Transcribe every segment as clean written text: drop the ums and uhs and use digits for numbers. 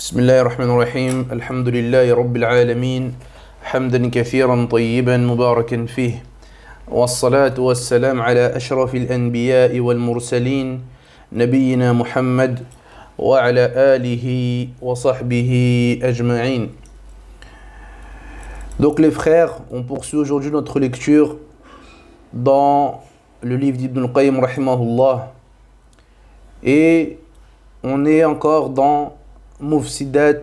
بسم الله الرحمن الرحيم الحمد لله رب العالمين حمدا كثيرا طيبا مباركا فيه والصلاة والسلام على أشرف الأنبياء والمرسلين نبينا محمد وعلى آله وصحبه أجمعين. Donc les frères, on poursuit aujourd'hui notre lecture dans le livre d'Ibn al-Qayyim rahimahullah et on est encore dans Mufsidat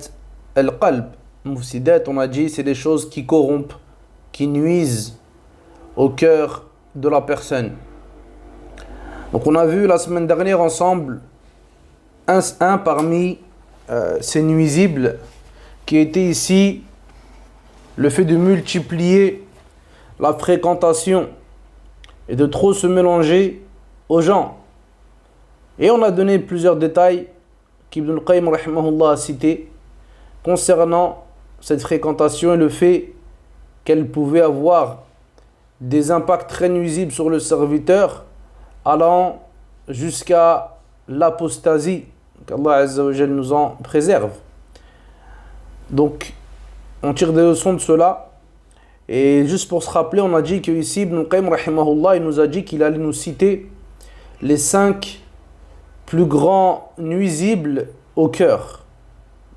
al-Qalb. Mufsidat, on a dit, c'est des choses qui corrompent, qui nuisent au cœur de la personne. Donc on a vu la semaine dernière ensemble un parmi ces nuisibles qui était ici le fait de multiplier la fréquentation et de trop se mélanger aux gens. Et on a donné plusieurs détails qu'Ibn al-Qayyim rahimahullah a cité concernant cette fréquentation et le fait qu'elle pouvait avoir des impacts très nuisibles sur le serviteur allant jusqu'à l'apostasie, qu'Allah Azza wa Jal nous en préserve. Donc on tire des leçons de cela et juste pour se rappeler, on a dit que ici Ibn al-Qayyim rahimahullah il nous a dit qu'il allait nous citer les 5 plus grands nuisibles au cœur.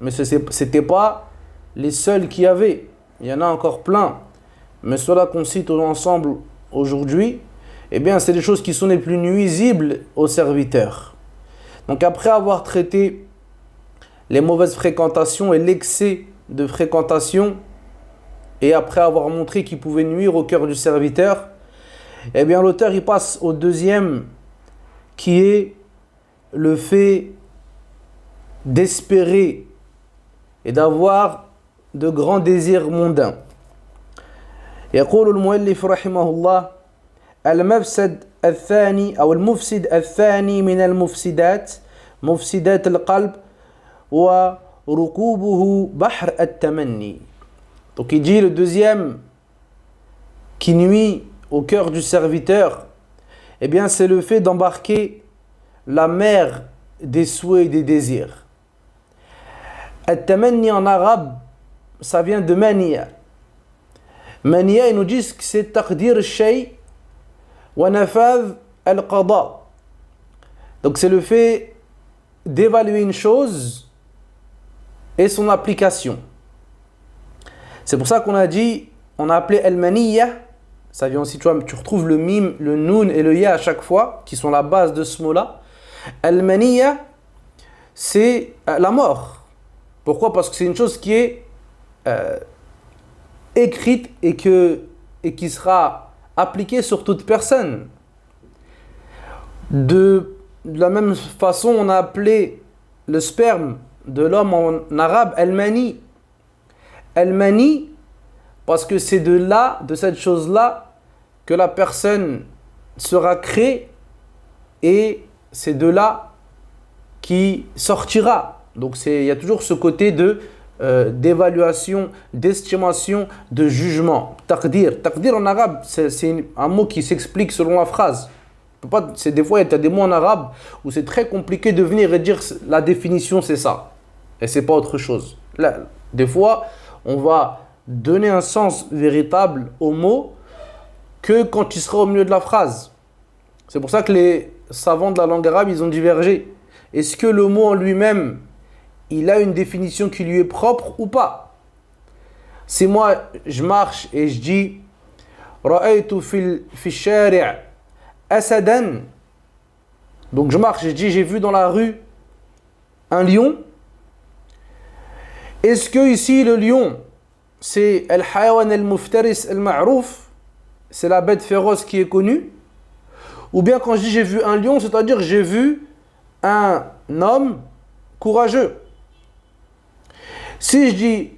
Mais ce n'était pas les seuls qu'il y avait. Il y en a encore plein. Mais ceux-là qu'on cite ensemble aujourd'hui, eh bien, c'est des choses qui sont les plus nuisibles aux serviteurs. Donc après avoir traité les mauvaises fréquentations et l'excès de fréquentation, et après avoir montré qu'ils pouvaient nuire au cœur du serviteur, eh bien, l'auteur il passe au deuxième, qui est le fait d'espérer et d'avoir de grands désirs mondains. يقول المؤلف رحمه الله المفسد الثاني أو المفسد الثاني من المفسدات مفسدات القلب وركوبه بحر التمني. Donc il dit le deuxième qui nuit au cœur du serviteur, eh bien c'est le fait d'embarquer la mer des souhaits et des désirs. At-tamanni en arabe, ça vient de mania. Mania, ils nous disent que c'est taqdir al-shay wa nafadh al-qada. Donc c'est le fait d'évaluer une chose et son application. C'est pour ça qu'on a dit, on a appelé al-maniyya. Ça vient aussi, tu retrouves le mim, le noun et le ya à chaque fois, qui sont la base de ce mot-là. Al-maniyya, c'est la mort. Pourquoi? Parce que c'est une chose qui est écrite et qui sera appliquée sur toute personne. De la même façon, on a appelé le sperme de l'homme en arabe al-mani. Al-mani, parce que c'est de là, de cette chose-là, que la personne sera créée et c'est de là qui sortira. Donc il y a toujours ce côté d'évaluation, d'estimation, de jugement. Taqdir. Taqdir en arabe, c'est un mot qui s'explique selon la phrase. Des fois, il y a des mots en arabe où c'est très compliqué de venir et dire la définition c'est ça. Et c'est pas autre chose. Là, des fois, on va donner un sens véritable au mot que quand il sera au milieu de la phrase. C'est pour ça que les savants de la langue arabe, ils ont divergé. Est-ce que le mot en lui-même, il a une définition qui lui est propre ou pas? Si moi, je marche et je dis « Ra'aytu fi shari' asadan » donc je marche et je dis « J'ai vu dans la rue un lion » est-ce que ici le lion, c'est al-hayawan al-muftaris al-ma'rouf, c'est la bête féroce qui est connue? Ou bien quand je dis j'ai vu un lion, c'est-à-dire j'ai vu un homme courageux. Si je dis,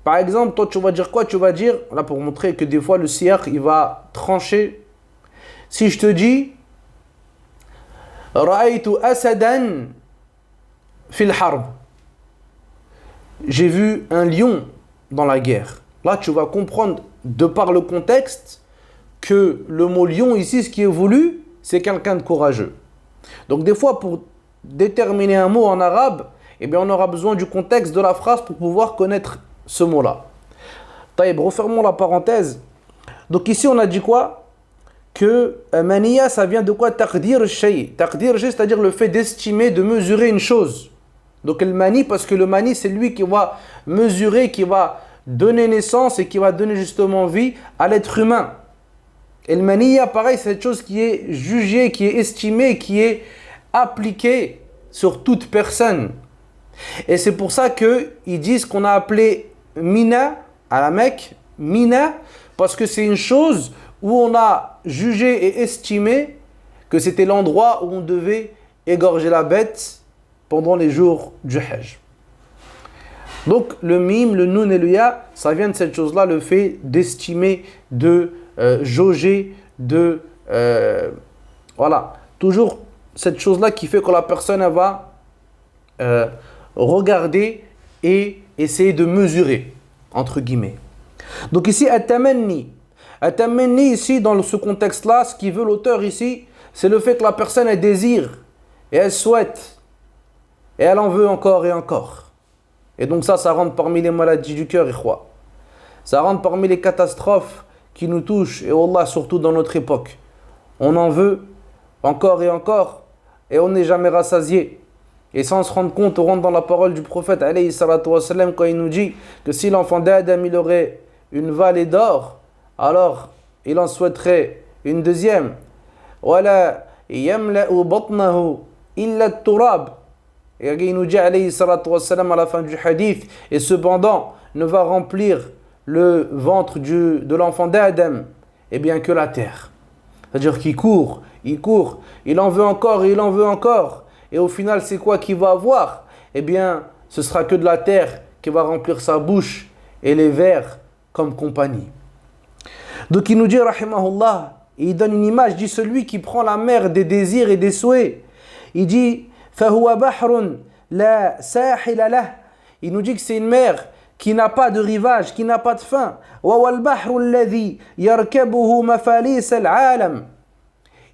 par exemple, toi tu vas dire quoi? Tu vas dire, là pour montrer que des fois le siyaq il va trancher. Si je te dis Ra'aytu asadan fil harb, j'ai vu un lion dans la guerre. Là tu vas comprendre de par le contexte que le mot lion ici, ce qui est voulu, c'est quelqu'un de courageux. Donc des fois pour déterminer un mot en arabe, eh bien on aura besoin du contexte de la phrase pour pouvoir connaître ce mot-là. Taïb, refermons la parenthèse. Donc ici on a dit quoi? Que maniya, ça vient de quoi? Taqdir shay. Taqdir shay, c'est-à-dire le fait d'estimer, de mesurer une chose. Donc le mani, parce que le mani, c'est lui qui va mesurer, qui va donner naissance et qui va donner justement vie à l'être humain. Et le maniya, pareil, c'est cette chose qui est jugée, qui est estimée, qui est appliquée sur toute personne. Et c'est pour ça qu'ils disent qu'on a appelé Mina, à la Mecque, Mina, parce que c'est une chose où on a jugé et estimé que c'était l'endroit où on devait égorger la bête pendant les jours du Hajj. Donc le mim, le nun et le ya, ça vient de cette chose-là, le fait d'estimer, de jauger, de... voilà, toujours cette chose-là qui fait que la personne elle va regarder et essayer de mesurer, entre guillemets. Donc ici, at-tamanni. At-tamanni, ici, dans ce contexte-là, ce qu'il veut l'auteur ici, c'est le fait que la personne elle désire et elle souhaite et elle en veut encore et encore. Et donc ça rentre parmi les maladies du cœur, ikhwa. Ça rentre parmi les catastrophes qui nous touchent, et Wallah, surtout dans notre époque. On en veut encore et encore, et on n'est jamais rassasié. Et sans se rendre compte, on rentre dans la parole du prophète, alayhi salatu wassalam, quand il nous dit que si l'enfant d'Adam, il aurait une vallée d'or, alors il en souhaiterait une deuxième. Wala yamla'u batnahu illa turab. Et il nous dit, alayhi salatu wassalam, à la fin du hadith, et cependant ne va remplir le ventre de l'enfant d'Adam, et bien que la terre. C'est-à-dire qu'il court, il en veut encore et il en veut encore. Et au final, c'est quoi qu'il va avoir? Eh bien, ce sera que de la terre qui va remplir sa bouche et les vers comme compagnie. Donc il nous dit, rahimahullah, il donne une image, il dit celui qui prend la mer des désirs et des souhaits. Il dit, فَهُوَ بَحْرٌ لَا سَاحِلَ لَهُ. Il nous dit que c'est une mer qui n'a pas de rivage, qui n'a pas de fin. وَهُوَ الْبَحْرُ الَّذِي يَرْكَبُهُ مَفَالِيسَ الْعَالَمِ.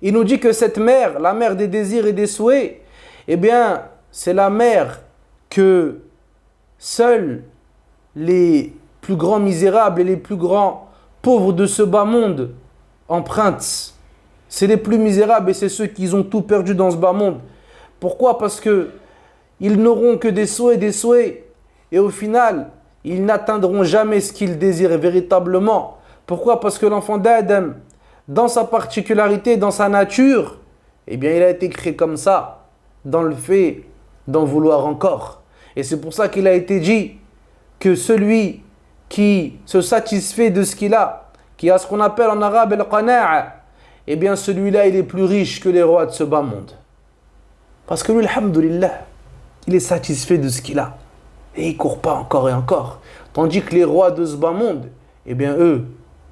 Il nous dit que cette mer, la mer des désirs et des souhaits, eh bien, c'est la mer que seuls les plus grands misérables et les plus grands pauvres de ce bas monde empruntent. C'est les plus misérables et c'est ceux qui ont tout perdu dans ce bas monde. Pourquoi? Parce que ils n'auront que des souhaits et au final, ils n'atteindront jamais ce qu'ils désirent véritablement. Pourquoi? Parce que l'enfant d'Adam, dans sa particularité, dans sa nature, eh bien, il a été créé comme ça, dans le fait d'en vouloir encore. Et c'est pour ça qu'il a été dit que celui qui se satisfait de ce qu'il a, qui a ce qu'on appelle en arabe al-qana'a, eh bien celui-là il est plus riche que les rois de ce bas monde. Parce que lui, alhamdoulilah, il est satisfait de ce qu'il a. Et il ne court pas encore et encore. Tandis que les rois de ce bas monde, eh bien eux,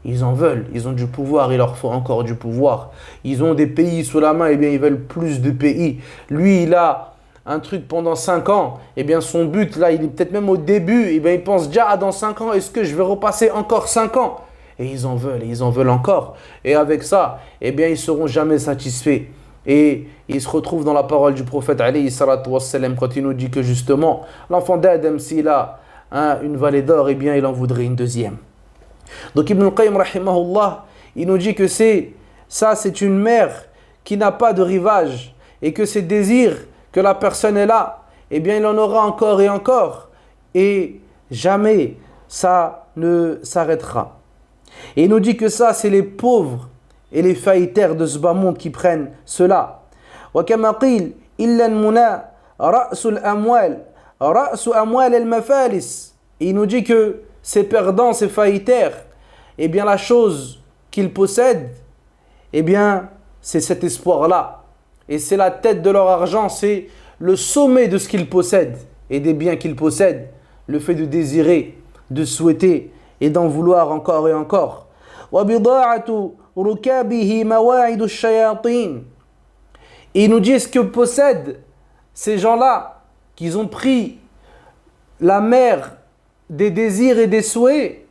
ils en veulent, ils ont du pouvoir, il leur faut encore du pouvoir. Ils ont des pays sous la main, eh bien ils veulent plus de pays. Lui, il a un truc pendant 5 ans, eh bien son but, là, il est peut-être même au début, eh bien il pense déjà, ah, dans 5 ans, est-ce que je vais repasser encore 5 ans? Et ils en veulent encore. Et avec ça, eh bien ils ne seront jamais satisfaits. Et il se retrouve dans la parole du prophète, alayhi salatu wassalam, quand il nous dit que justement, l'enfant d'Adam, s'il a une vallée d'or, eh bien il en voudrait une deuxième. Donc Ibn al-Qayyim rahimahullah, il nous dit que c'est une mer qui n'a pas de rivage et que ces désirs que la personne est là, eh bien il en aura encore et encore et jamais ça ne s'arrêtera. Et il nous dit que ça c'est les pauvres et les faillitaires de ce bas monde qui prennent cela. وكما قيل إلا المنى رأس الأموال رأس أموال المفالس. Il nous dit que ces perdants, ces faillitaires, eh bien la chose qu'ils possèdent, eh bien c'est cet espoir-là. Et c'est la tête de leur argent, c'est le sommet de ce qu'ils possèdent et des biens qu'ils possèdent. Le fait de désirer, de souhaiter et d'en vouloir encore et encore. وَبِضَاعَةُ رُكَابِهِ مَوَاعِدُ الشَّيَاطِينَ. Et il nous dit ce que possèdent ces gens-là, qu'ils ont pris la mer des désirs et des souhaits,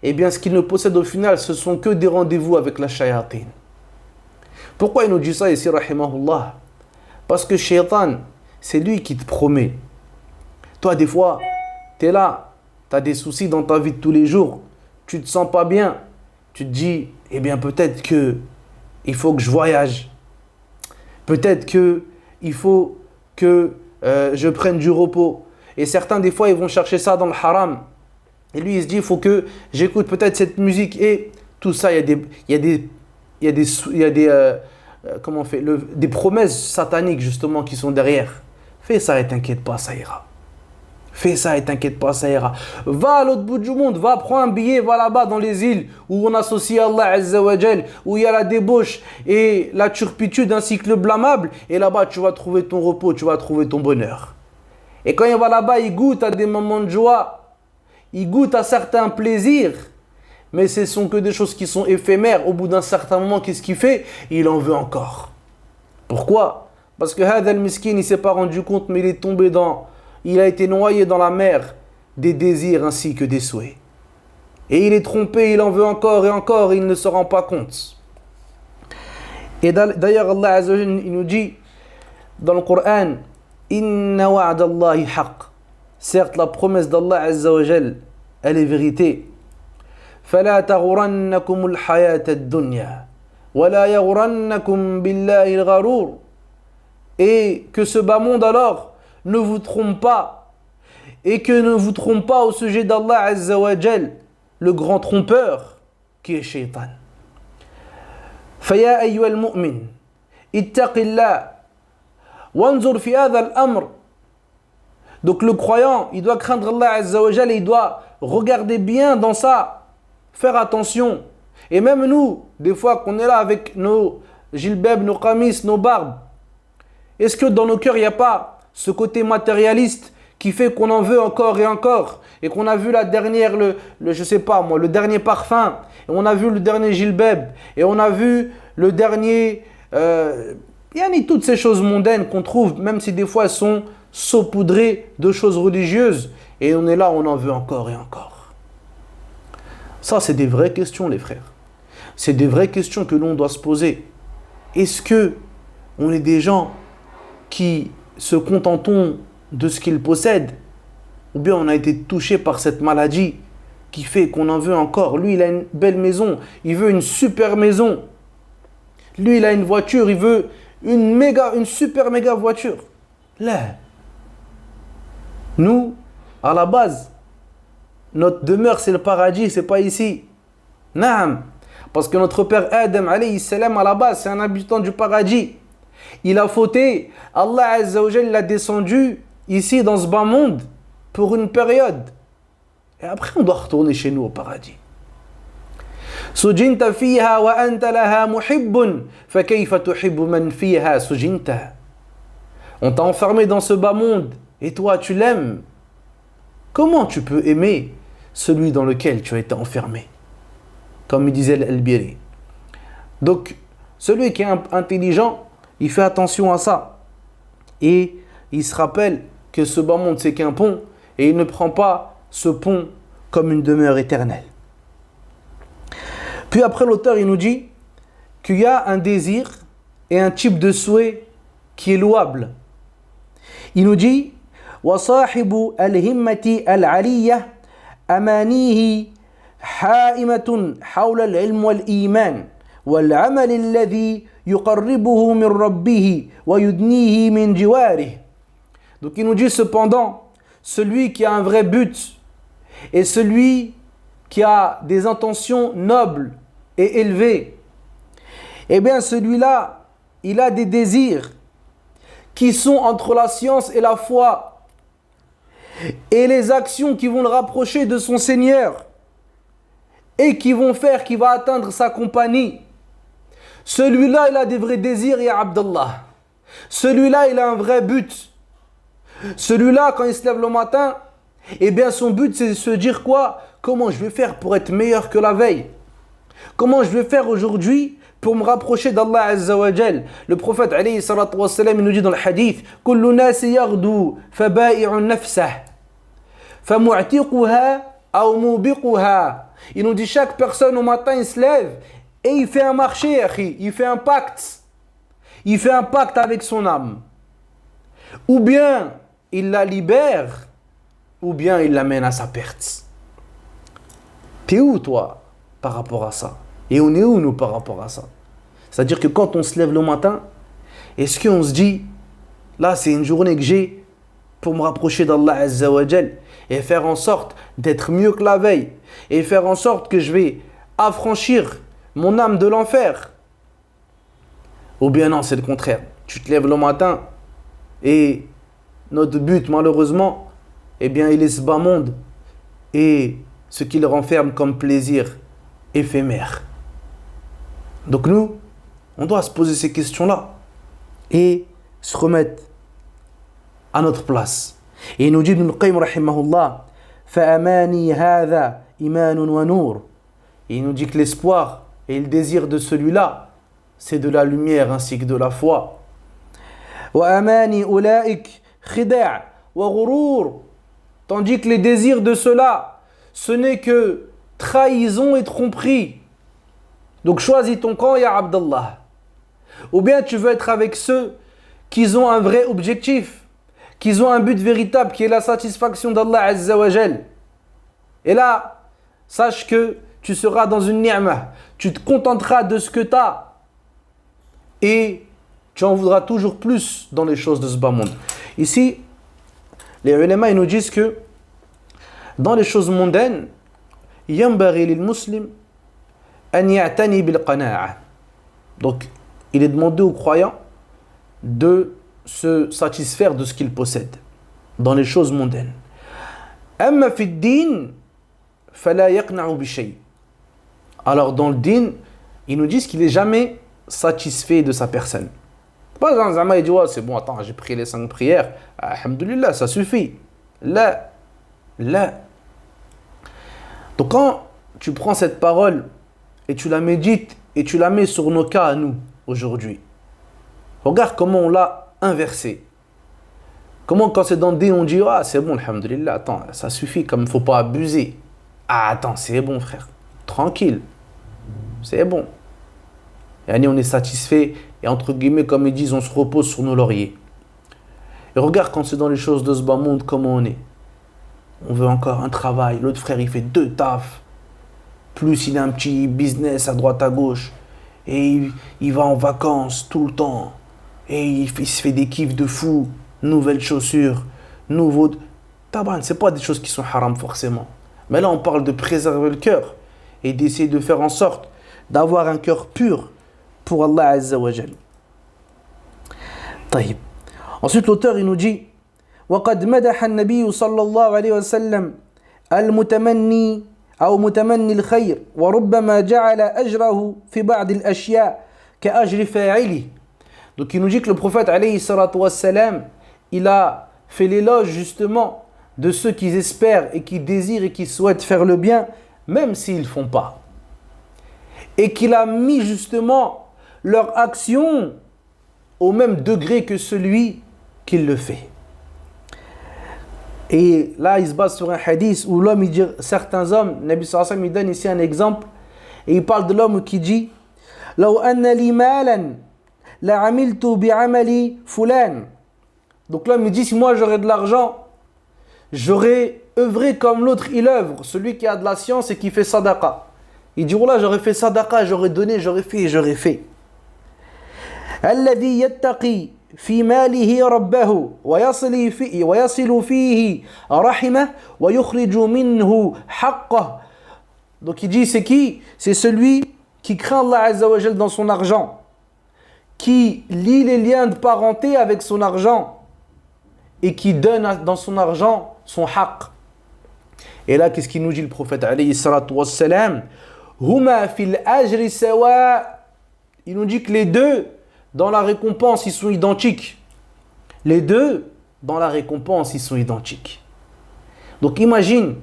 eh bien ce qu'ils ne possèdent au final, ce sont que des rendez-vous avec la shayatin. Pourquoi il nous dit ça ici, rahimahullah? Parce que shaitan, c'est lui qui te promet Toi, des fois, tu es là, tu as des soucis dans ta vie de tous les jours, tu te sens pas bien, tu te dis, eh bien peut-être que il faut que je voyage. Peut-être que il faut que je prenne du repos. Et certains, des fois, ils vont chercher ça dans le haram. Et lui, il se dit, il faut que j'écoute peut-être cette musique. Et tout ça, comment on fait, des promesses sataniques, justement, qui sont derrière. Fais ça et t'inquiète pas, ça ira. Fais ça et t'inquiète pas, ça ira. Va à l'autre bout du monde, va, prends un billet, va là-bas dans les îles où on associe Allah Azza wa Jal, où il y a la débauche et la turpitude ainsi que le blâmable. Et là-bas, tu vas trouver ton repos, tu vas trouver ton bonheur. Et quand il va là-bas, il goûte à des moments de joie, il goûte à certains plaisirs, mais ce sont que des choses qui sont éphémères. Au bout d'un certain moment, qu'est-ce qu'il fait? Il en veut encore. Pourquoi? Parce que Hadha al-Miskin, il ne s'est pas rendu compte, mais il a été noyé dans la mer des désirs ainsi que des souhaits. Et il est trompé, il en veut encore et encore, et il ne se rend pas compte. Et d'ailleurs, Allah Azza wa Jalla, il nous dit dans le Coran, Inna wa'adallahi haqq. Certes, la promesse d'Allah Azza wa Jalla, elle est vérité. فَلَا تَغُرَنَّكُمُ الْحَيَاةَ الدُّنْيَا وَلَا يَغُرَنَّكُمْ بِاللَّهِ الْغَرُورِ. Et que ce bas monde alors ne vous trompe pas, et que ne vous trompe pas au sujet d'Allah Azza wa Jal, le grand trompeur qui est Shaitan. فَيَا أَيُّهَا الْمُؤْمِنِ اتَّقِ اللَّهِ وَانْظُرْ فِي هَذَا الْأَمْرِ. Donc le croyant, il doit craindre Allah Azza wa Jal et il doit regarder bien dans ça, faire attention. Et même nous, des fois qu'on est là avec nos jilbab, nos qamis, nos barbes, est-ce que dans nos cœurs, il n'y a pas ce côté matérialiste qui fait qu'on en veut encore et encore, et qu'on a vu la dernière, je sais pas moi, le dernier parfum, et on a vu le dernier jilbab, et on a vu le dernier, toutes ces choses mondaines qu'on trouve, même si des fois elles sont saupoudrées de choses religieuses, et on est là, on en veut encore et encore. Ça, c'est des vraies questions, les frères. C'est des vraies questions que l'on doit se poser. Est-ce que on est des gens qui se contentons de ce qu'ils possèdent, ou bien on a été touché par cette maladie qui fait qu'on en veut encore? Lui, il a une belle maison, il veut une super maison. Lui, il a une voiture, il veut une super méga voiture. Là, nous, à la base, notre demeure, c'est le paradis, c'est pas ici. Naam. Parce que notre père Adam, alayhi salam, à la base, c'est un habitant du paradis. Il a fauté. Allah Azza wa Jalla l'a descendu ici dans ce bas monde pour une période. Et après, on doit retourner chez nous au paradis. Sujinta fiha wa anta laha muhibbun fa kayfa tuhibbu man fiha sujinta. On t'a enfermé dans ce bas monde et toi tu l'aimes. Comment tu peux aimer celui dans lequel tu as été enfermé? Comme il disait Al-Biri. Donc, celui qui est intelligent, il fait attention à ça. Et il se rappelle que ce bas monde, c'est qu'un pont. Et il ne prend pas ce pont comme une demeure éternelle. Puis après, l'auteur, il nous dit qu'il y a un désir et un type de souhait qui est louable. Il nous dit وصاحب الهمة العلية أمانيه حائمة حول العلم والإيمان والعمل الذي يقربه من ربه ويدنيه من جواره. Donc il nous dit cependant, celui qui a un vrai but et celui qui a des intentions nobles et élevées, eh bien celui-là, il a des désirs qui sont entre la science et la foi, et les actions qui vont le rapprocher de son Seigneur et qui vont faire qu'il va atteindre sa compagnie. Celui-là, il a des vrais désirs, ya Abdallah. Celui-là, il a un vrai but. Celui-là, quand il se lève le matin, eh bien son but, c'est de se dire quoi? Comment je vais faire pour être meilleur que la veille? Comment je vais faire aujourd'hui pour me rapprocher d'Allah Azza wa Jal? Le prophète alayhi salatu wa salam, il nous dit dans le hadith, kullu nasi yaghdu faba'i'un nafsah famu'tiquha aw mubiquha. Il nous dit chaque personne au matin il se lève et il fait un marché, il fait un pacte. Il fait un pacte avec son âme. Ou bien il la libère, ou bien il l'amène à sa perte. T'es où toi par rapport à ça? Et on est où nous par rapport à ça? C'est-à-dire que quand on se lève le matin, est-ce qu'on se dit, là c'est une journée que j'ai pour me rapprocher d'Allah Azza wa Jal et faire en sorte d'être mieux que la veille et faire en sorte que je vais affranchir mon âme de l'enfer? Ou bien non, c'est le contraire. Tu te lèves le matin et notre but malheureusement, eh bien il est ce bas monde et ce qu'il renferme comme plaisir éphémère. Donc nous, on doit se poser ces questions-là et se remettre à notre place. Et il nous dit Ibn al-Qayyim rahimahullah, فَأَمَانِي هَذَا إِمَانٌ وَنُورٌ. Et il nous dit que l'espoir et le désir de celui-là, c'est de la lumière ainsi que de la foi. وَأَمَانِي أُولَئِكَ خِدَعٌ وَغُرُورٌ. Tandis que les désirs de ceux-là, ce n'est que trahison et tromperie. Donc choisis ton camp, ya Abdallah. Ou bien tu veux être avec ceux qui ont un vrai objectif, qui ont un but véritable, qui est la satisfaction d'Allah Azza wa Jal. Et là, sache que tu seras dans une ni'mah. Tu te contenteras de ce que tu as. Et tu en voudras toujours plus dans les choses de ce bas monde. Ici, les ulama ils nous disent que dans les choses mondaines, ينبغي للمسلم أن يعتني بالقناعة. Donc, il est demandé aux croyants de se satisfaire de ce qu'ils possèdent dans les choses mondaines. أما في الدين فلا يقنع بشيء. Alors dans le din, ils nous disent qu'il n'est jamais satisfait de sa personne. Pas exemple, il dit ouais, c'est bon, attends, j'ai prié les 5 prières, alhamdoulilah, ça suffit. Là. Donc quand tu prends cette parole et tu la médites et tu la mets sur nos cas à nous aujourd'hui, regarde comment on l'a inversé. Comment quand c'est dans le din, on dit ah c'est bon, alhamdoulilah, attends, ça suffit, comme il ne faut pas abuser. Ah attends, c'est bon frère, tranquille, c'est bon. Et on est satisfait et entre guillemets, comme ils disent, on se repose sur nos lauriers. Et regarde quand c'est dans les choses de ce bas monde, comment on est. On veut encore un travail, l'autre frère il fait 2 tafs, plus il a un petit business à droite à gauche, et il va en vacances tout le temps, et il se fait des kiffs de fou, nouvelles chaussures, nouveaux... Taban, c'est pas des choses qui sont haram forcément. Mais là on parle de préserver le cœur, et d'essayer de faire en sorte d'avoir un cœur pur pour Allah Azza wa Jal. طيب. Ensuite l'auteur il nous dit وقد مدح النبي صلى الله عليه وسلم المتمني أو متمني الخير وربما جعل أجره في بعض الأشياء كأجر فاعله. Donc il nous dit que le prophète alayhi salatu wassalam, il a fait l'éloge justement de ceux qui espèrent et qui désirent et qui souhaitent faire le bien même s'ils ne font pas. Et qu'il a mis justement leur action au même degré que celui qui le fait. Et là, il se base sur un hadith où l'homme, il dit, certains hommes, Nabi sallallahu alayhi wa sallam, il donne ici un exemple, et il parle de l'homme qui dit لو أن لي مالا لعملت بعمل فلان. Donc l'homme, il dit, si moi j'aurais de l'argent, j'aurais œuvré comme l'autre il œuvre, celui qui a de la science et qui fait sadaqa. Il dit, oh là, j'aurais fait sadaqa, j'aurais donné, j'aurais fait. الذي يتقي في ماله ربه ويصل فيه رحمه ويخرج منه حقه. Donc il dit, c'est qui? C'est celui qui craint Allah Azza wa Jal dans son argent, qui lie les liens de parenté avec son argent et qui donne dans son argent son haqq. Et là, qu'est-ce qu'il nous dit le prophète alayhi salatu wassalam? Huma fil ajri sawa. Il nous dit que les deux, dans la récompense, ils sont identiques. Les deux, dans la récompense, ils sont identiques. Donc imagine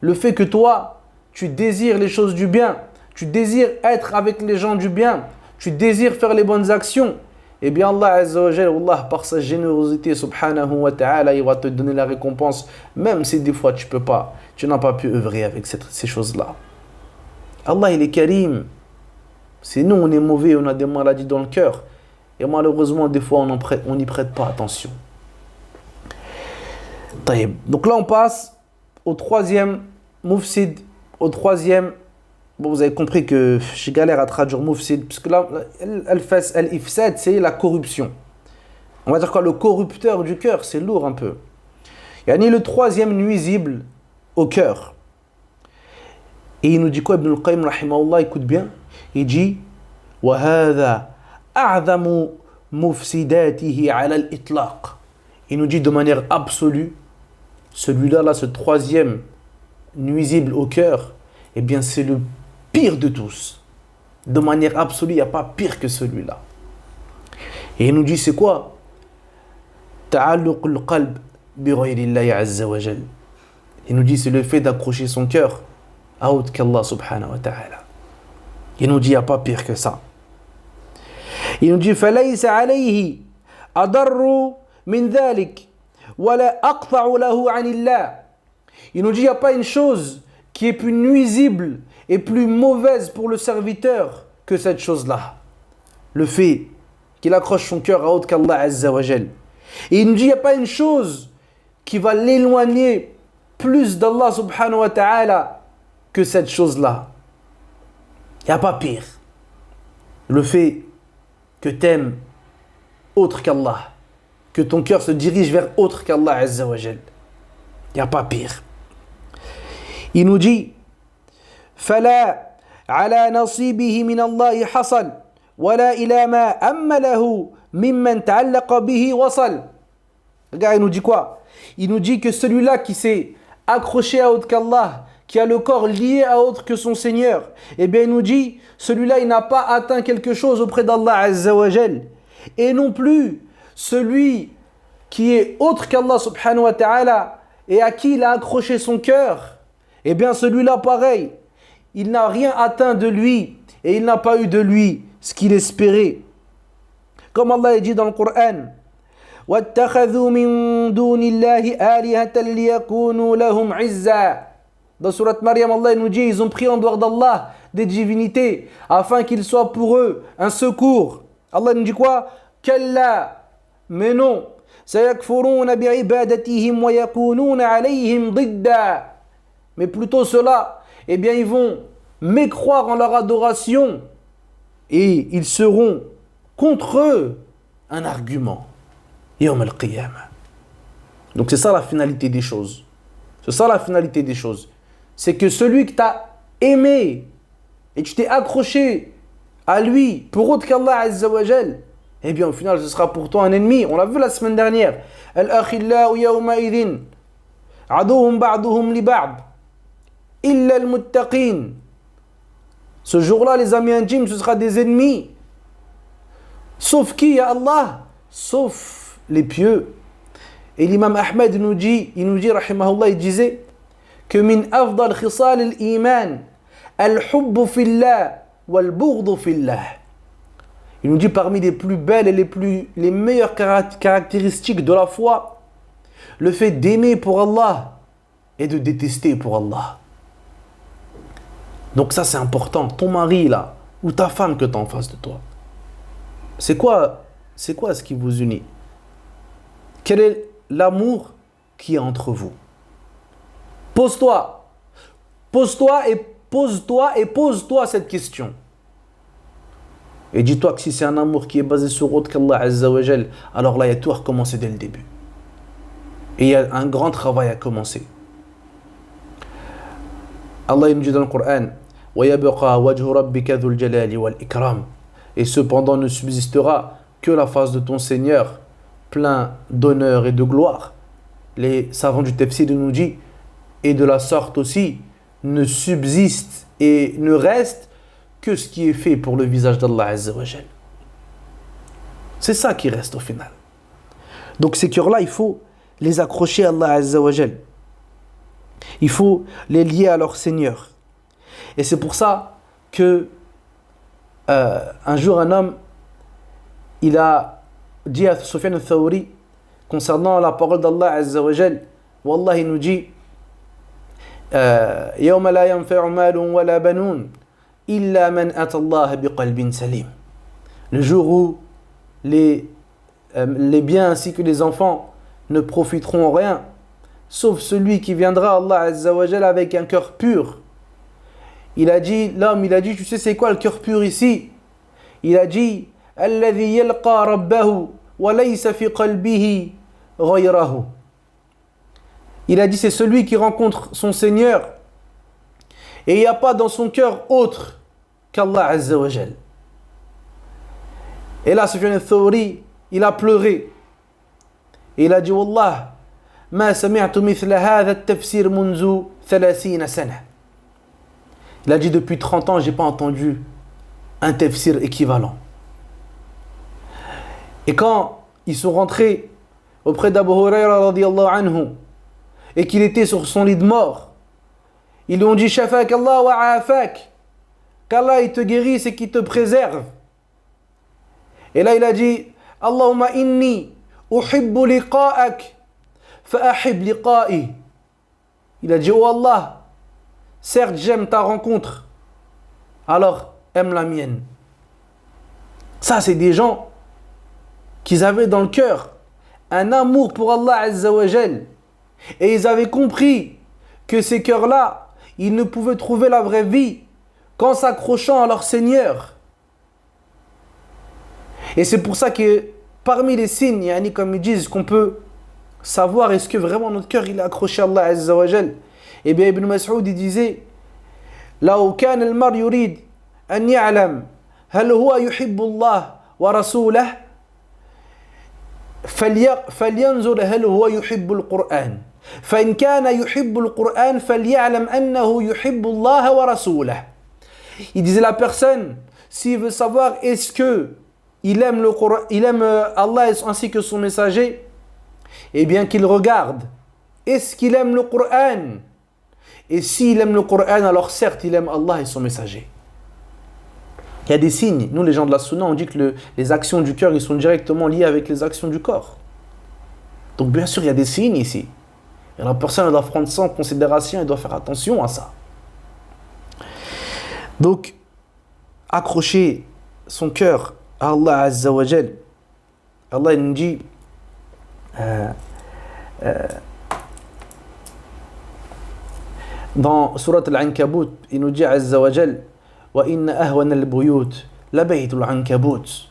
le fait que toi, tu désires les choses du bien, tu désires être avec les gens du bien, tu désires faire les bonnes actions. Eh bien Allah Azza wa Jalla, Allah, par sa générosité, subhanahu wa ta'ala, il va te donner la récompense, même si des fois tu n'as pas pu œuvrer avec ces choses-là. Allah, il est karim. C'est nous, on est mauvais, on a des maladies dans le cœur. Et malheureusement, des fois, on n'y prête pas attention. طيب. Donc là, on passe au troisième mufsid, au troisième. Bon, vous avez compris que je galère à traduire mufsid, parce que là, al-ifsad, c'est la corruption. On va dire quoi, le corrupteur du cœur, c'est lourd un peu. Yani le troisième nuisible au cœur. Et il nous dit quoi, Ibn al-Qayyim, rahimahullah, écoute bien. Il dit وَهَذَا أَعْظَمُ مُفْسِدَاتِهِ عَلَى الْإِطْلَاقِ. Il nous dit de manière absolue, celui-là, là, ce troisième nuisible au cœur, eh bien, c'est le pire de tous. De manière absolue, il n'y a pas pire que celui-là. Et il nous dit, c'est quoi? تعلق القلب بغير الله عز وجل. Il nous dit, c'est le fait d'accrocher son cœur à autre qu'Allah subhanahu wa ta'ala. Il nous dit, il n'y a pas pire que ça. Il nous dit, فَلَيْسَ عَلَيْهِ أَضَرُّ مِنْ ذَلِكَ وَلَا أَقْطَعُ لَهُ عَنِ اللَّهِ. Il nous dit, il n'y a pas une chose qui est plus nuisible et plus mauvaise pour le serviteur que cette chose-là. Le fait qu'il accroche son cœur à autre qu'Allah azza wa jal. Et il nous dit, il n'y a pas une chose qui va l'éloigner plus d'Allah subhanahu wa ta'ala que cette chose-là. Il n'y a pas pire. Le fait que tu aimes autre qu'Allah, que ton cœur se dirige vers autre qu'Allah azza wa jal. Il n'y a pas pire. Il nous dit, فَلَا عَلَى نَصِيبِهِ مِنَ اللَّهِ حَصَلْ وَلَا إِلَى مَا أَمَّلَهُ مِمَّنْ تَعَلَّقَ بِهِ وَصَلْ. Regarde, il nous dit quoi? Il nous dit que celui-là qui s'est accroché à autre qu'Allah, qui a le corps lié à autre que son Seigneur, eh bien il nous dit, celui-là il n'a pas atteint quelque chose auprès d'Allah azza wa jal. Et non plus celui qui est autre qu'Allah subhanahu wa ta'ala et à qui il a accroché son cœur, eh bien celui-là pareil, il n'a rien atteint de lui et il n'a pas eu de lui ce qu'il espérait. Comme Allah dit dans le Coran, وَاتَّخَذُوا مِن دُونِ اللَّهِ آلِهَةً لِيَكُونُوا لَهُمْ عِزًّا. Dans Surat Maryam, Allah nous dit, ils ont pris en dehors d'Allah des divinités afin qu'ils soient pour eux un secours. Allah nous dit quoi? Kalla, mais non. سَيَكْفُرُونَ بِعِبَادَتِهِمْ وَيَكُونُونَ عَلَيْهِمْ ضِدًّا. Mais plutôt cela, eh bien ils vont mécroire en leur adoration et ils seront contre eux un argument. Yawm al-Qiyamah. Donc c'est ça la finalité des choses. C'est ça la finalité des choses. C'est que celui que tu as aimé et tu t'es accroché à lui pour autre qu'Allah azza wa jal, eh bien au final ce sera pour toi un ennemi. On l'a vu la semaine dernière. Al-akhillau yawma idhin aduhum ba'duhum li ba'd illa al-muttaqin. Ce jour-là, les amis intimes, ce sera des ennemis. Sauf qui, ya Allah? Sauf les pieux. Et l'imam Ahmed nous dit, rahimahullah, il disait que min afdal khisal al-iman al-hubbu fillah wal-bughdu fillah. Il nous dit parmi les plus belles et les meilleures caractéristiques de la foi, le fait d'aimer pour Allah et de détester pour Allah. Donc ça c'est important. Ton mari là, ou ta femme que tu as en face de toi, c'est quoi ce qui vous unit? Quel est l'amour qui est entre vous? Pose-toi cette question. Et dis-toi que si c'est un amour qui est basé sur autre qu'Allah azza wa jal, alors là il y a tout à recommencer dès le début. Et il y a un grand travail à commencer. Allah nous dit dans le Coran, وَيَبْقَى وَجْهُ رَبِّكَ ذُو الْجَلَالِ وَالْإِكْرَامِ. Et cependant ne subsistera que la face de ton Seigneur, plein d'honneur et de gloire. Les savants du tafsir nous disent, et de la sorte aussi, ne subsiste et ne reste que ce qui est fait pour le visage d'Allah azza wa jal. C'est ça qui reste au final. Donc ces cœurs-là, il faut les accrocher à Allah azza wa jal. Il faut les lier à leur Seigneur. Et c'est pour ça que un jour un homme, il a dit à Sufyan al-Thawri concernant la parole d'Allah azza wa jal, Wallah il nous dit يَوْمَ لَا يَنْفَعُ مَالٌ وَلَا بَنُونَ إِلَّا مَنْ أَتَى اللَّهَ بِقَلْبٍ سَلِيمٍ. Le jour où les biens ainsi que les enfants ne profiteront en rien, sauf celui qui viendra à Allah Azza wa Jal avec un cœur pur. L'homme, il a dit, tu sais c'est quoi le cœur pur ici? Il a dit, Alladhi yalqa rabbahu wa laysa fi qalbihi ghayrahu. Il a dit, c'est celui qui rencontre son Seigneur et il n'y a pas dans son cœur autre qu'Allah Azza wa Jal. Et là, Sufyan al-Thawri, il a pleuré. Et il a dit, Wallah, ma sami'tu mithla hadha at-tafsir munzu 30 sana. Il a dit, depuis 30 ans, je n'ai pas entendu un tafsir équivalent. Et quand ils sont rentrés auprès d'Abu Hurayra radiyallahu anhu et qu'il était sur son lit de mort, ils lui ont dit, Shafak Allah wa afak, qu'Allah il te guérisse et qu'il te préserve. Et là il a dit, Allahumma inni uhibbu liqa'ak fa ahib liqa'i. Il a dit, oh Allah, certes j'aime ta rencontre, alors aime la mienne. Ça c'est des gens qui avaient dans le cœur un amour pour Allah Azza wa Jal. Et ils avaient compris que ces cœurs-là, ils ne pouvaient trouver la vraie vie qu'en s'accrochant à leur Seigneur. Et c'est pour ça que parmi les signes, yani comme ils disent, qu'on peut savoir est-ce que vraiment notre cœur il est accroché à Allah Azza wa Jal. Et bien Ibn Mas'ud il disait, لو كان المرء يريد أن يعلم هل هو يحب الله ورسوله فلينظر هل هو يحب القرآن فإن كان يحب القرآن فليعلم أنه يحب الله ورسوله. Il disait la personne, s'il veut savoir est-ce que il aime le Coran, il aime Allah ainsi que son messager, eh bien qu'il regarde est-ce qu'il aime le Coran. Et s'il aime le Coran, alors certes il aime Allah et son messager. Il y a des signes. Nous les gens de la Sunna, on dit que les actions du cœur ils sont directement liées avec les actions du corps. Donc bien sûr il y a des signes ici. Et la personne doit prendre ça en considération, elle doit faire attention à ça. Donc accrocher son cœur à Allah Azza wa Jal. Allah il nous dit dans Surat Al-Ankabut, il nous dit Azza wa Jal, wa inna ahwana al-buyut la baytul ankabut.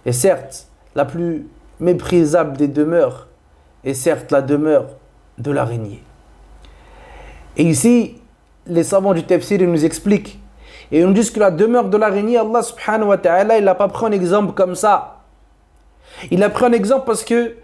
Et certes, la plus méprisable des demeures est certes la demeure de l'araignée. Et ici, les savants du tafsir ils nous expliquent et ils nous disent que la demeure de l'araignée, Allah subhanahu wa ta'ala, il n'a pas pris un exemple comme ça. Il a pris un exemple parce que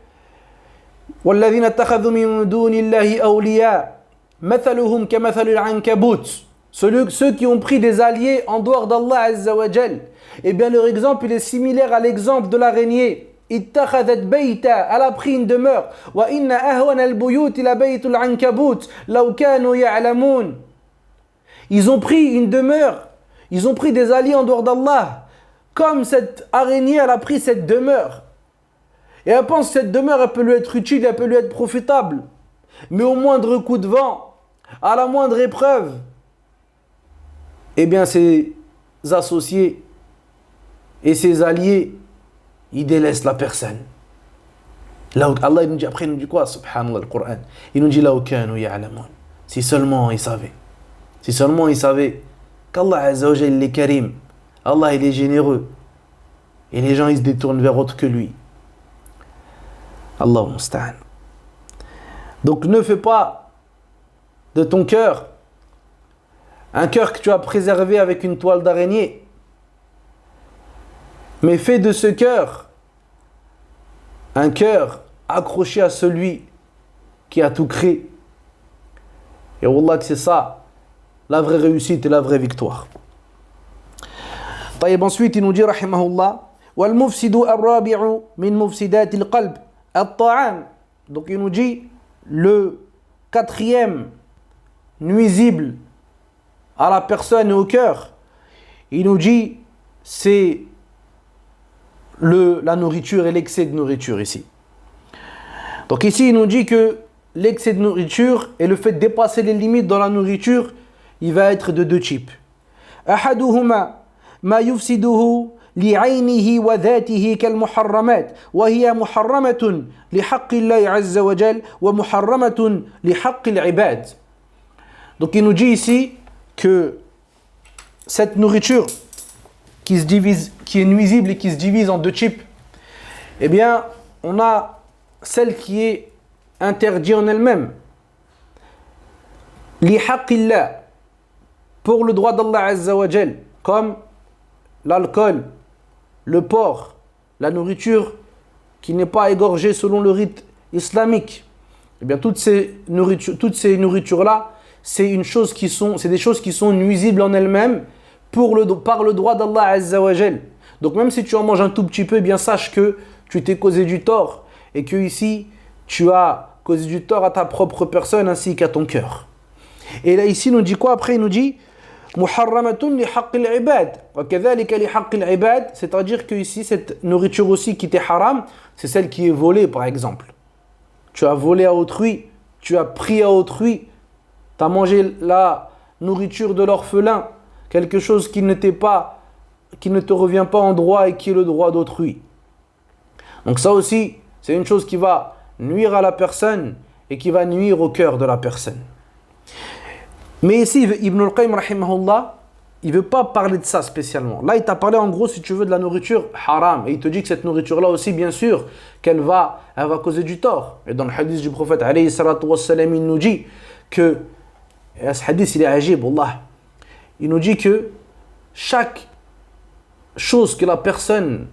وَالَّذِينَ اتَّخَذُوا مِن دُونِ اللَّهِ أَوْلِيَاءَ مَثَلُهُمْ كَمَثَلِ الْعَنكَبُوتِ. Ceux qui ont pris des alliés en dehors d'Allah Azza wa Jal, eh bien leur exemple il est similaire à l'exemple de l'araignée. اتخذت بيتا, elle a pris une demeure. وَإِنَّ أَهْوَنَ الْبُيُوتِ لَبَيْتُ الْعَنكَبُوتِ لَوْ كَانُوا يَعْلَمُونَ. Ils ont pris une demeure, ils ont pris des alliés en dehors d'Allah. Comme cette araignée, elle a pris cette demeure. Et elle pense que cette demeure, elle peut lui être utile, elle peut lui être profitable. Mais au moindre coup de vent, à la moindre épreuve, eh bien ses associés et ses alliés, ils délaissent la personne. Là où Allah il nous dit, après il nous dit quoi? Subhanallah, le Coran. Il nous dit là où kanu ya'lamun. Si seulement ils savaient. Si seulement ils savaient qu'Allah Azza wa Jalla il est karim. Allah il est généreux. Et les gens ils se détournent vers autre que lui. Allahu musta'an. Donc ne fais pas de ton cœur un cœur que tu as préservé avec une toile d'araignée. Mais fais de ce cœur un cœur accroché à celui qui a tout créé. Et Wallah que c'est ça la vraie réussite et la vraie victoire. طيب, ensuite il nous dit rahimahullah والمفسد الرابع من مفسدات القلب الطعام. Donc il nous dit le quatrième nuisible à la personne et au cœur, il nous dit c'est la nourriture et l'excès de nourriture ici. Donc ici il nous dit que l'excès de nourriture et le fait de dépasser les limites dans la nourriture, il va être de deux types. أحدهما ما يفسده لعينه وذاته كالمحرمات وهي محرمة لحق الله عز وجل ومحرمة لحق العباد. Donc il nous dit ici que cette nourriture qui se divise, qui est nuisible et qui se divise en deux types, eh bien on a celle qui est interdite en elle-même, lihaqqillah, pour le droit d'Allah Azza wa Jal, comme l'alcool, le porc, la nourriture qui n'est pas égorgée selon le rite islamique. Eh bien toutes ces nourritures-là, c'est des choses qui sont nuisibles en elles-mêmes par le droit d'Allah Azza wa Jal. Donc même si tu en manges un tout petit peu, eh bien sache que tu t'es causé du tort et que ici tu as causé du tort à ta propre personne ainsi qu'à ton cœur. Et là ici il nous dit quoi? Après il nous dit muharramatun li haqqil ibad wa kadhalika li haqqil ibad, c'est-à-dire que ici cette nourriture aussi qui était haram, c'est celle qui est volée par exemple. Tu as volé à autrui, tu as pris à autrui, tu as mangé la nourriture de l'orphelin, quelque chose qui ne te revient pas en droit et qui est le droit d'autrui. Donc ça aussi, c'est une chose qui va nuire à la personne et qui va nuire au cœur de la personne. Mais ici, Ibn al-Qayyim, rahimahullah, il ne veut pas parler de ça spécialement. Là, il t'a parlé en gros, si tu veux, de la nourriture haram. Et il te dit que cette nourriture-là aussi, bien sûr, elle va causer du tort. Et dans le hadith du prophète, alayhi salatu wassalam, il nous dit que, et ce hadith, il est ajib, Allah. Il nous dit que chaque chose que la personne,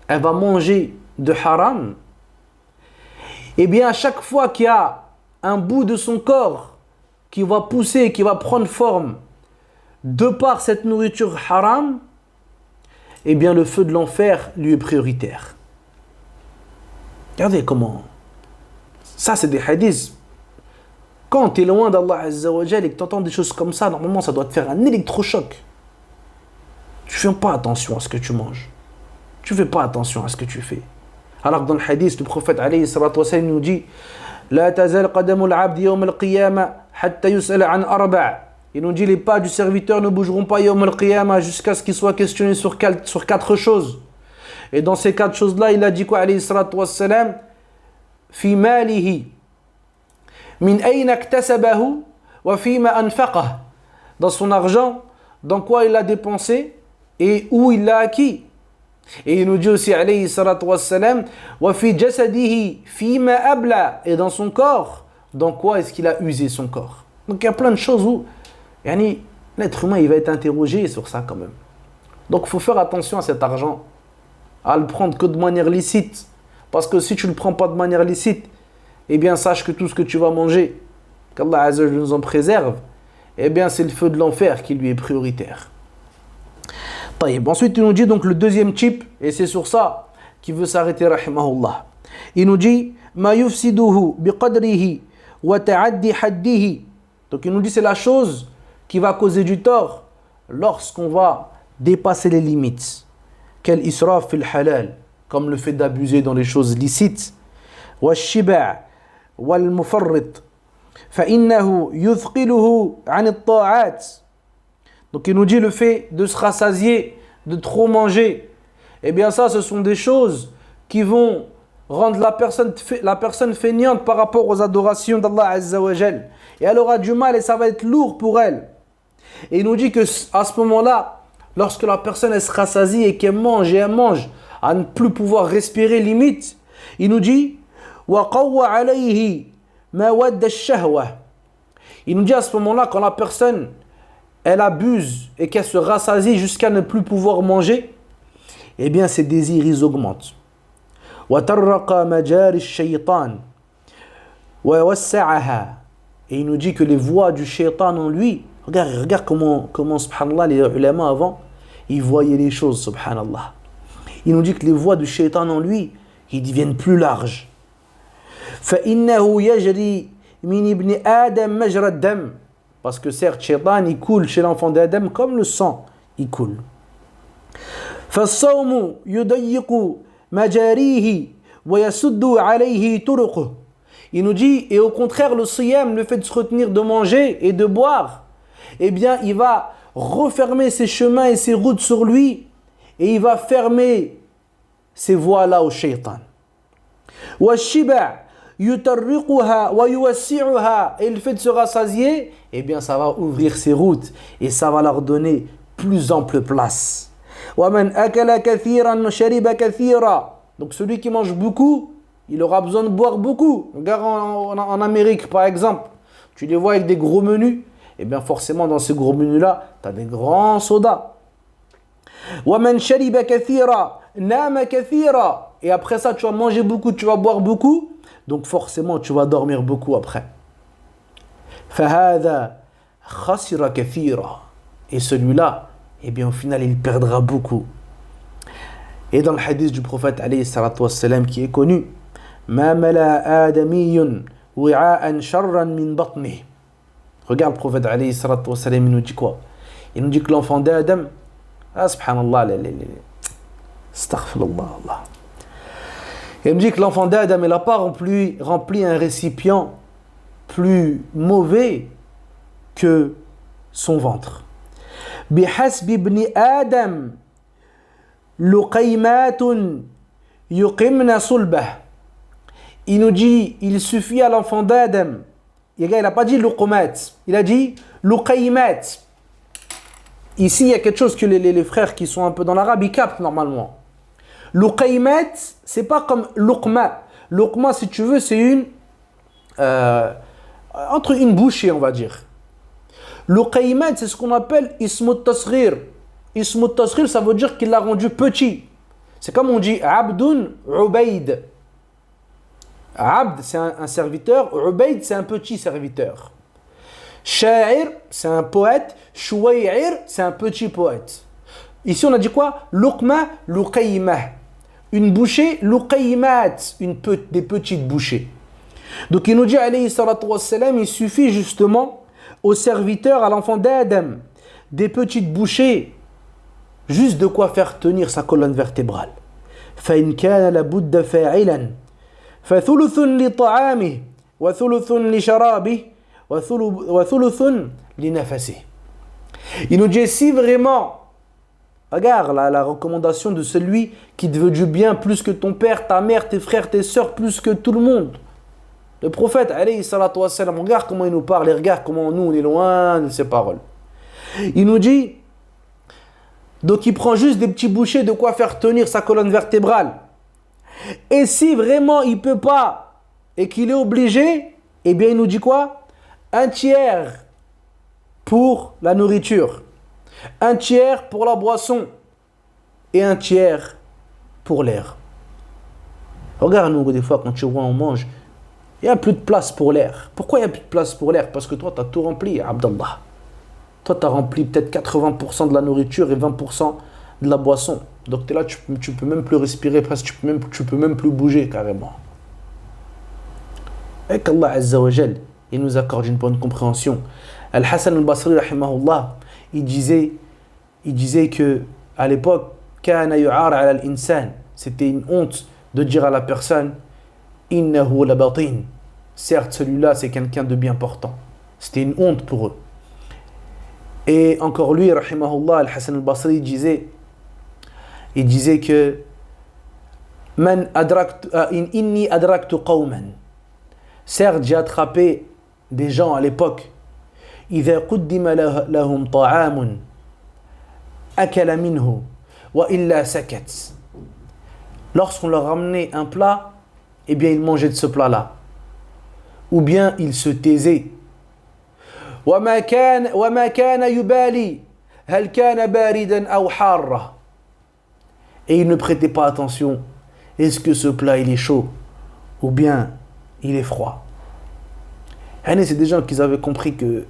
elle va manger de haram, eh bien, à chaque fois qu'il y a un bout de son corps qui va pousser, qui va prendre forme de par cette nourriture haram, eh bien le feu de l'enfer lui est prioritaire. Regardez comment. Ça c'est des hadiths. Quand tu es loin d'Allah Azza wa Jal et que tu entends des choses comme ça, normalement ça doit te faire un électrochoc. Tu ne fais pas attention à ce que tu manges. Tu ne fais pas attention à ce que tu fais. Alors que dans le hadith, le prophète alayhi salatu wa sallam nous dit La tazal qadamul abdi yawm al-qiyamah hatta yus'ala an arba'. Il nous dit les pas du serviteur ne bougeront pas yawm al-qiyamah jusqu'à ce qu'il soit questionné sur 4 choses. Et dans ces 4 choses-là, il a dit quoi alayhi salatu wa sallam Fi malihi min ayna iktasabahu wa fima anfaqah. Dans son argent, dans quoi il l'a dépensé et où il l'a acquis. Et il nous dit aussi alayhi salatu wassalam wa fi jasadihi fima abla, et dans son corps, dans quoi est-ce qu'il a usé son corps. Donc il y a plein de choses où l'être humain il va être interrogé sur ça quand même. Donc il faut faire attention à cet argent, à le prendre que de manière licite, parce que si tu ne le prends pas de manière licite, eh bien sache que tout ce que tu vas manger, qu'Allah Azza wa Jalla nous en préserve, eh bien c'est le feu de l'enfer qui lui est prioritaire. Ensuite il nous dit donc le deuxième type, et c'est sur ça qu'il veut s'arrêter rahimahullah. Il nous dit ma yufsiduhu biqadrihi wa ta'addi haddihi. Donc il nous dit c'est la chose qui va causer du tort lorsqu'on va dépasser les limites. Quel israf fil halal, comme le fait d'abuser dans les choses licites. Wa shiba' wal mufarrit fa innahu yuthqiluhu 'an at-ta'at. Donc il nous dit le fait de se rassasier, de trop manger, eh bien ça ce sont des choses qui vont rendre la personne feignante par rapport aux adorations d'Allah Azza wa Jal. Et elle aura du mal et ça va être lourd pour elle. Et il nous dit que à ce moment-là, lorsque la personne elle se rassasie et qu'elle mange et elle mange, à ne plus pouvoir respirer limite, il nous dit wa qawwa alayhi ma wadda ash-shahwa. Il nous dit à ce moment-là, quand la personne elle abuse et qu'elle se rassasie jusqu'à ne plus pouvoir manger, eh bien ses désirs ils augmentent. Et il nous dit que les voies du shaitan en lui, regarde comment subhanallah les ulama avant, ils voyaient les choses subhanallah. Il nous dit que les voies du shaitan en lui, ils deviennent plus larges. فَإِنَّهُ يَجْرِي مِنْ إِبْنِ آدَمْ مَجْرَى الدَّمِ. Parce que certes, shaitan, il coule chez l'enfant d'Adam comme le sang, il coule. فَالصَّوْمُ يُضَيِّقُ مَجَارِيهِ وَيَسُدُّ عَلَيْهِ طُرُقُهُ. Il nous dit, et au contraire, le siyam, le fait de se retenir de manger et de boire, eh bien, il va refermer ses chemins et ses routes sur lui, et il va fermer ces voies-là au shaitan. وَالشِّبَعْ يُتَرِّقُهَا وَيُوَسِّعُهَا, et le fait de se rassasier, eh bien ça va ouvrir ses routes et ça va leur donner plus ample place. وَمَنْ أَكَلَ كَثِيرًا شَرِبَ كَثِيرًا, donc celui qui mange beaucoup, il aura besoin de boire beaucoup. Regarde en Amérique par exemple, tu les vois avec des gros menus, et bien forcément dans ces gros menus-là, tu as des grands sodas. وَمَنْ شَرِبَ كَثِيرًا نَامَ كَثِيرًا, et après ça tu vas manger beaucoup, tu vas boire beaucoup, donc forcément tu vas dormir beaucoup après. فَهَذَا خَسِرَ كَثِيرًا, et celui-là, eh bien au final il perdra beaucoup. Et dans le hadith du prophète alayhi salatu wassalam qui est connu, مَا مَلَا آدَمِيٌّ وِعَاءً شَرًّا مِنْ بَطْنِهِ. Regarde le prophète alayhi salatu wassalam, il nous dit quoi? Il nous dit que l'enfant d'Adam, subhanallah, astaghfirullah, Allah. Il nous dit que l'enfant d'Adam, il n'a pas rempli un récipient plus mauvais que son ventre. بِحَسْبِ ابْنِ آدَمْ لُقَيْمَاتٌ يُقِمْنَ صُلْبَهُ. Il nous dit, il suffit à l'enfant d'Adam. Il n'a pas dit luqmat, il a dit luqaymat. Ici, il y a quelque chose que les frères qui sont un peu dans l'arabe, ils captent normalement. Luqaymat, c'est pas comme luqma. Luqma, si tu veux, c'est entre une bouchée, on va dire. Luqaymat, c'est ce qu'on appelle ismut tasghir. Ismut tasghir, ça veut dire qu'il l'a rendu petit. C'est comme on dit abdun ubayd. Abd, c'est un serviteur. Ubayd, c'est un petit serviteur. Sha'ir, c'est un poète. Shuway'ir, c'est un petit poète. Ici, on a dit quoi? Luqma, luqaymah. Une bouchée, luqaymat. Des petites bouchées. Donc, il nous dit, alayhi salatu wassalam, il suffit justement au serviteur, à l'enfant d'Adam, des petites bouchées, juste de quoi faire tenir sa colonne vertébrale. فَإِنْ كَانَ لَبُدَّ فَاعِلًا فَثُلُثٌ لِطَعَامِهِ وَثُلُثٌ لِشَرَابِهِ وَثُلُثٌ لِنَفَسِهِ. Il nous dit, si vraiment, regarde la recommandation de celui qui te veut du bien plus que ton père, ta mère, tes frères, tes sœurs, plus que tout le monde. Le prophète, alayhi salatu wassalam, regarde comment il nous parle et regarde comment nous, on est loin de ses paroles. Il nous dit, donc il prend juste des petits bouchées de quoi faire tenir sa colonne vertébrale. Et si vraiment il ne peut pas et qu'il est obligé, eh bien il nous dit quoi? Un tiers pour la nourriture, un tiers pour la boisson et un tiers pour l'air. Regarde nous des fois quand tu vois on mange, il n'y a plus de place pour l'air. Pourquoi il n'y a plus de place pour l'air? Parce que toi tu as tout rempli, Abdallah. Toi, tu as rempli peut-être 80% de la nourriture et 20% de la boisson. Donc, tu es là, tu peux même plus respirer, presque, tu peux même plus bouger carrément. Et qu'Allah Azza wa Jal, il nous accorde une bonne compréhension. Al-Hassan al-Basri, rahimahullah, il disait que à l'époque, kana yu'ar ala al-insan, c'était une honte de dire à la personne innahu la batin. Certes, celui-là, c'est quelqu'un de bien portant. C'était une honte pour eux. Et encore lui, rahimahullah, Al-Hassan al-Basri, il disait que inni adraktu qawman. Certes, j'ai attrapé des gens à l'époque. إذا قدم لهم طعام أكل منه وإلا سكت. Lorsqu'on leur ramenait un plat, eh bien ils mangeaient de ce plat-là. Ou bien ils se taisaient. وما كان يبالي هل كان باردا أو حارا. Et il ne prêtait pas attention. Est-ce que ce plat il est chaud ou bien il est froid? C'est des gens qui avaient compris que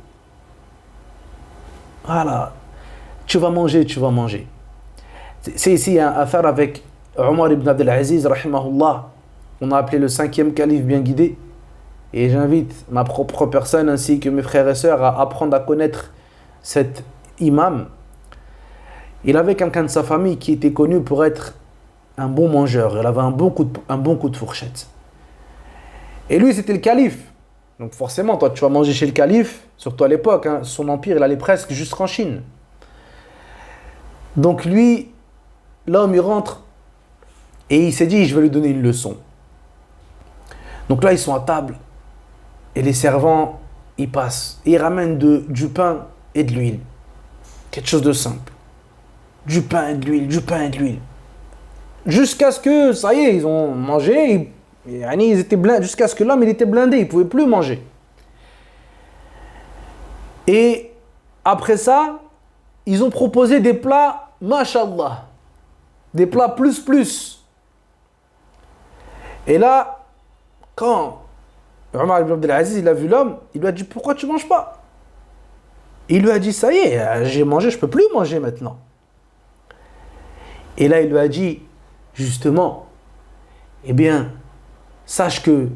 voilà, tu vas manger. C'est ici une affaire avec Omar ibn Abdel Aziz rahimahullah. On a appelé le 5e calife bien guidé. Et j'invite ma propre personne ainsi que mes frères et sœurs à apprendre à connaître cet imam. Il avait quelqu'un de sa famille qui était connu pour être un bon mangeur. Il avait un bon coup de fourchette. Et lui, c'était le calife. Donc forcément, toi, tu vas manger chez le calife, surtout à l'époque. Son empire, il allait presque jusqu'en Chine. Donc lui, l'homme il rentre et il s'est dit je vais lui donner une leçon. Donc là ils sont à table et les servants ils passent et ils ramènent du pain et de l'huile. Quelque chose de simple. Du pain et de l'huile, du pain et de l'huile. Jusqu'à ce que, ça y est, ils ont mangé, ils étaient blindés, jusqu'à ce que l'homme il était blindé, il ne pouvait plus manger. Et après ça, ils ont proposé des plats, mashallah, des plats plus. Et là, quand Omar ibn Abdelaziz il a vu l'homme, il lui a dit pourquoi tu ne manges pas? Il lui a dit ça y est, j'ai mangé, je ne peux plus manger maintenant. Et là il lui a dit justement, eh bien, sache que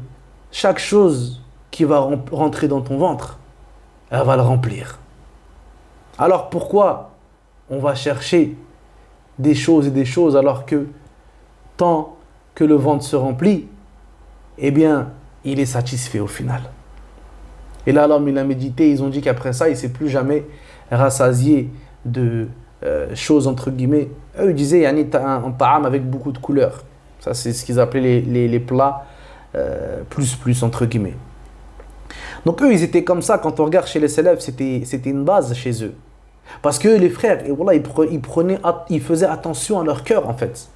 chaque chose qui va rentrer dans ton ventre, elle va le remplir. Alors pourquoi on va chercher des choses et des choses alors que tant que le ventre se remplit, eh bien, il est satisfait au final. Et là, l'homme, il a médité, ils ont dit qu'après ça, il ne s'est plus jamais rassasié de choses, entre guillemets. Eux, ils disaient, un ta'am avec beaucoup de couleurs. Ça, c'est ce qu'ils appelaient les plats plus, entre guillemets. Donc eux, ils étaient comme ça. Quand on regarde chez les élèves, c'était une base chez eux. Parce que les frères, et voilà, ils faisaient attention à leur cœur, en fait.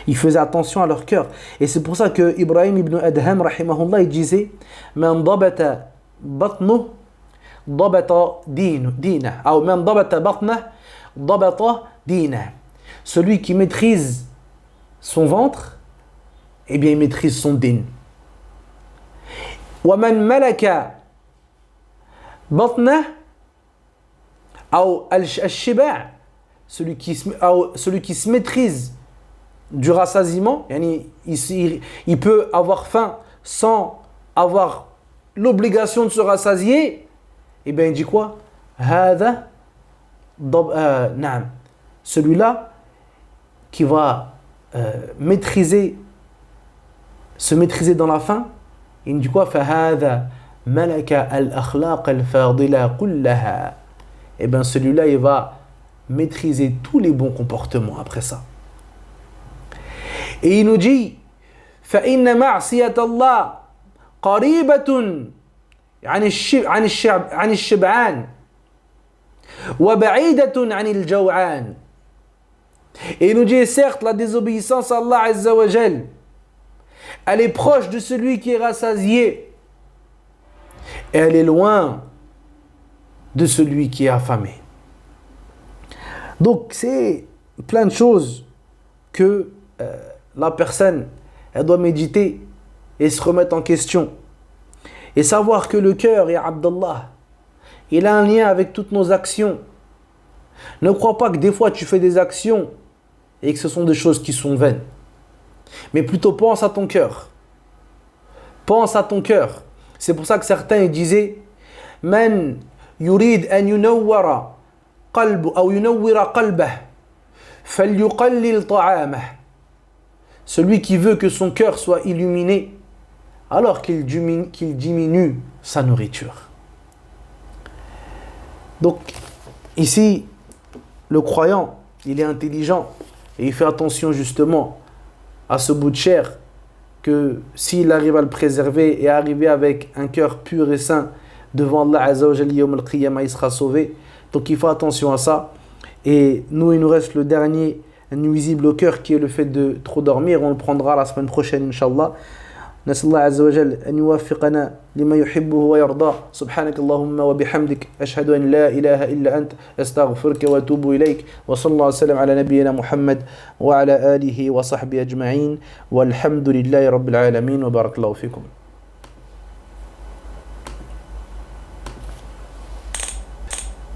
Ils faisaient attention à leur cœur. Et c'est pour ça que Ibrahim ibn Adham, rahimahullah, il disait « Man dabata batnuh, dabata dinah. » Ou « Man dabata batnah, dabata dinah. » Celui qui maîtrise son ventre, eh bien, il maîtrise son din. « Wa man malaka batnah, ou al-shiba'. » Celui qui se maîtrise du rassasiement, il peut avoir faim sans avoir l'obligation de se rassasier, et bien il dit quoi? Celui-là qui va se maîtriser dans la faim, il dit quoi? Et bien celui-là il va maîtriser tous les bons comportements après ça. Et il nous dit فإن معصية الله قريبة عن الشبعان وبعيدة عن الجوعان. Et il nous dit certes la désobéissance à Allah Azza wa Jal, elle est proche de celui qui est rassasié et elle est loin de celui qui est affamé. Donc c'est plein de choses que la personne, elle doit méditer et se remettre en question. Et savoir que le cœur, ya Abdallah, il a un lien avec toutes nos actions. Ne crois pas que des fois tu fais des actions et que ce sont des choses qui sont vaines. Mais plutôt pense à ton cœur. Pense à ton cœur. C'est pour ça que certains disaient Man yurid an yunawwara qalbu ou yunawwira qalbah falyuqallil ta'amah. Celui qui veut que son cœur soit illuminé, alors qu'il diminue sa nourriture. Donc, ici, le croyant, il est intelligent et il fait attention justement à ce bout de chair que s'il arrive à le préserver et arriver avec un cœur pur et sain devant Allah Azza wa Jalla Yawm al-Qiyamah, il sera sauvé. Donc, il faut attention à ça. Et nous, il nous reste le dernier nuisible au cœur qui est le fait de trop dormir. On le prendra la semaine prochaine, Inch'Allah. نسأل الله عز وجل أن يوفقنا لما يحبه ويرضاه. سبحانك اللهم وبحمدك أشهد أن لا إله إلا أنت أستغفرك وأتوب إليك وصلى الله وسلم على نبينا محمد وعلى آله وصحبه أجمعين والحمد لله رب العالمين وبارك الله فيكم.